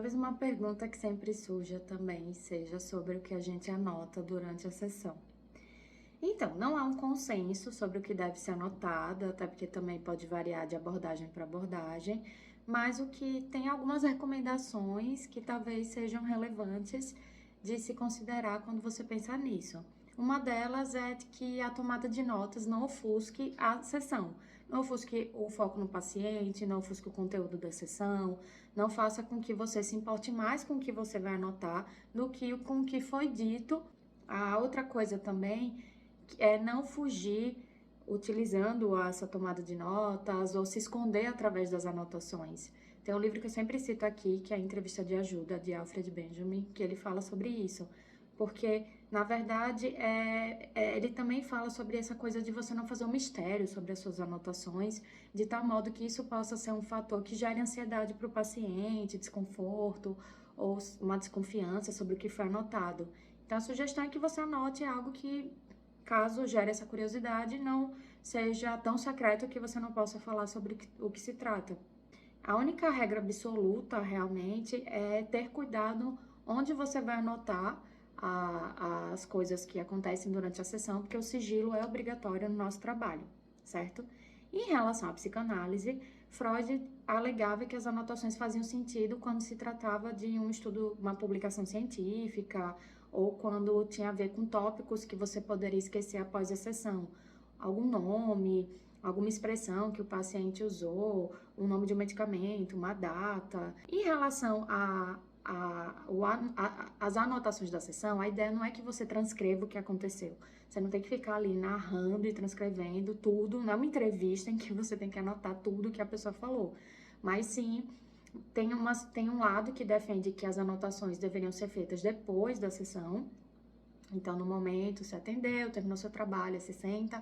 Talvez uma pergunta que sempre surja também seja sobre o que a gente anota durante a sessão. Então, não há um consenso sobre o que deve ser anotado, até porque também pode variar de abordagem para abordagem, mas o que tem algumas recomendações que talvez sejam relevantes de se considerar quando você pensar nisso. Uma delas é de que a tomada de notas não ofusque a sessão, não ofusque o foco no paciente, não ofusque o conteúdo da sessão, não faça com que você se importe mais com o que você vai anotar do que com o que foi dito. A outra coisa também é não fugir utilizando essa tomada de notas ou se esconder através das anotações. Tem um livro que eu sempre cito aqui, que é a Entrevista de Ajuda, de Alfred Benjamin, que ele fala sobre isso. Porque, na verdade, ele também fala sobre essa coisa de você não fazer um mistério sobre as suas anotações, de tal modo que isso possa ser um fator que gere ansiedade para o paciente, desconforto ou uma desconfiança sobre o que foi anotado. Então, a sugestão é que você anote algo que, caso gere essa curiosidade, não seja tão secreto que você não possa falar sobre o que se trata. A única regra absoluta, realmente, é ter cuidado onde você vai anotar as coisas que acontecem durante a sessão, porque o sigilo é obrigatório no nosso trabalho, certo? Em relação à psicanálise, Freud alegava que as anotações faziam sentido quando se tratava de um estudo, uma publicação científica, ou quando tinha a ver com tópicos que você poderia esquecer após a sessão. Algum nome, alguma expressão que o paciente usou, o nome de um medicamento, uma data. Em relação às anotações da sessão, a ideia não é que você transcreva o que aconteceu. Você não tem que ficar ali narrando e transcrevendo tudo, não é uma entrevista em que você tem que anotar tudo que a pessoa falou. Mas sim, tem um lado que defende que as anotações deveriam ser feitas depois da sessão. Então, no momento, você atendeu, terminou seu trabalho, você senta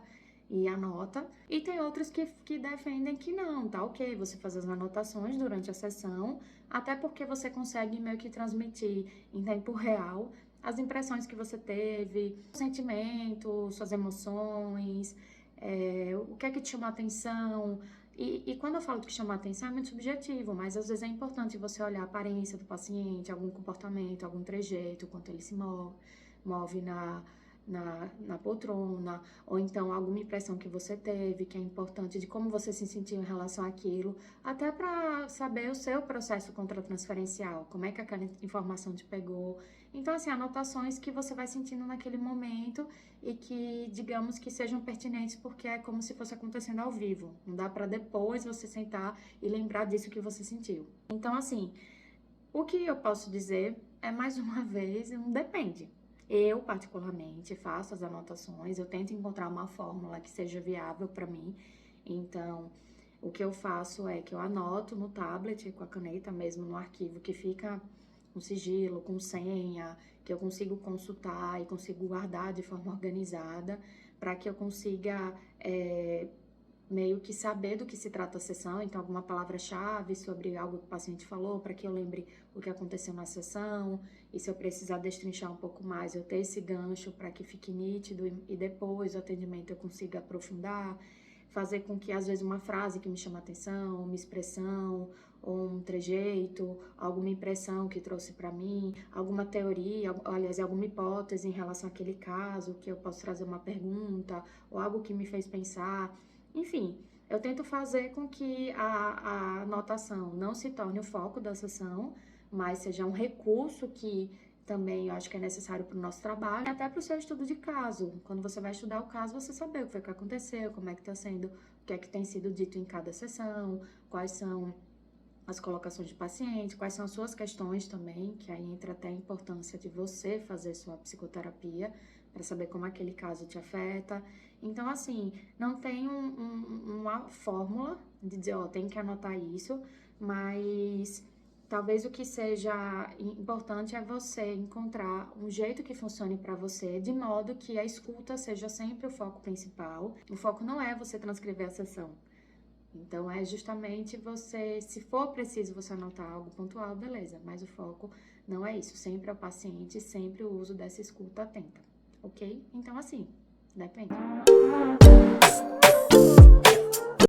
e anota. E tem outros que defendem que não, tá ok você fazer as anotações durante a sessão, até porque você consegue meio que transmitir em tempo real as impressões que você teve, sentimentos, suas emoções, o que é que te chamou a atenção. E quando eu falo que chama a atenção é muito subjetivo, mas às vezes é importante você olhar a aparência do paciente, algum comportamento, algum trejeito, quanto ele se move na poltrona, ou então alguma impressão que você teve, que é importante, de como você se sentiu em relação àquilo, até para saber o seu processo contratransferencial, como é que aquela informação te pegou. Então, assim, anotações que você vai sentindo naquele momento e que, digamos, que sejam pertinentes, porque é como se fosse acontecendo ao vivo. Não dá para depois você sentar e lembrar disso que você sentiu. Então, assim, o que eu posso dizer é, mais uma vez, um depende. Eu, particularmente, faço as anotações, eu tento encontrar uma fórmula que seja viável para mim. Então, o que eu faço é que eu anoto no tablet, com a caneta mesmo, no arquivo que fica com sigilo, com senha, que eu consigo consultar e consigo guardar de forma organizada, para que eu consiga meio que saber do que se trata a sessão, então alguma palavra-chave sobre algo que o paciente falou, para que eu lembre o que aconteceu na sessão, e se eu precisar destrinchar um pouco mais, eu ter esse gancho para que fique nítido e depois o atendimento eu consiga aprofundar, fazer com que às vezes uma frase que me chama a atenção, uma expressão, ou um trejeito, alguma impressão que trouxe para mim, alguma teoria, aliás, alguma hipótese em relação àquele caso, que eu posso trazer uma pergunta, ou algo que me fez pensar. Enfim, eu tento fazer com que a anotação não se torne o foco da sessão, mas seja um recurso que também eu acho que é necessário para o nosso trabalho, e até para o seu estudo de caso. Quando você vai estudar o caso, você saber o que foi que aconteceu, como é que está sendo, o que é que tem sido dito em cada sessão, quais são as colocações de paciente, quais são as suas questões também, que aí entra até a importância de você fazer sua psicoterapia, para saber como aquele caso te afeta. Então, assim, não tem uma fórmula de dizer, ó, tem que anotar isso, mas talvez o que seja importante é você encontrar um jeito que funcione para você, de modo que a escuta seja sempre o foco principal. O foco não é você transcrever a sessão. Então, é justamente você, se for preciso você anotar algo pontual, beleza, mas o foco não é isso, sempre é o paciente, sempre o uso dessa escuta atenta, ok? Então, assim, depende.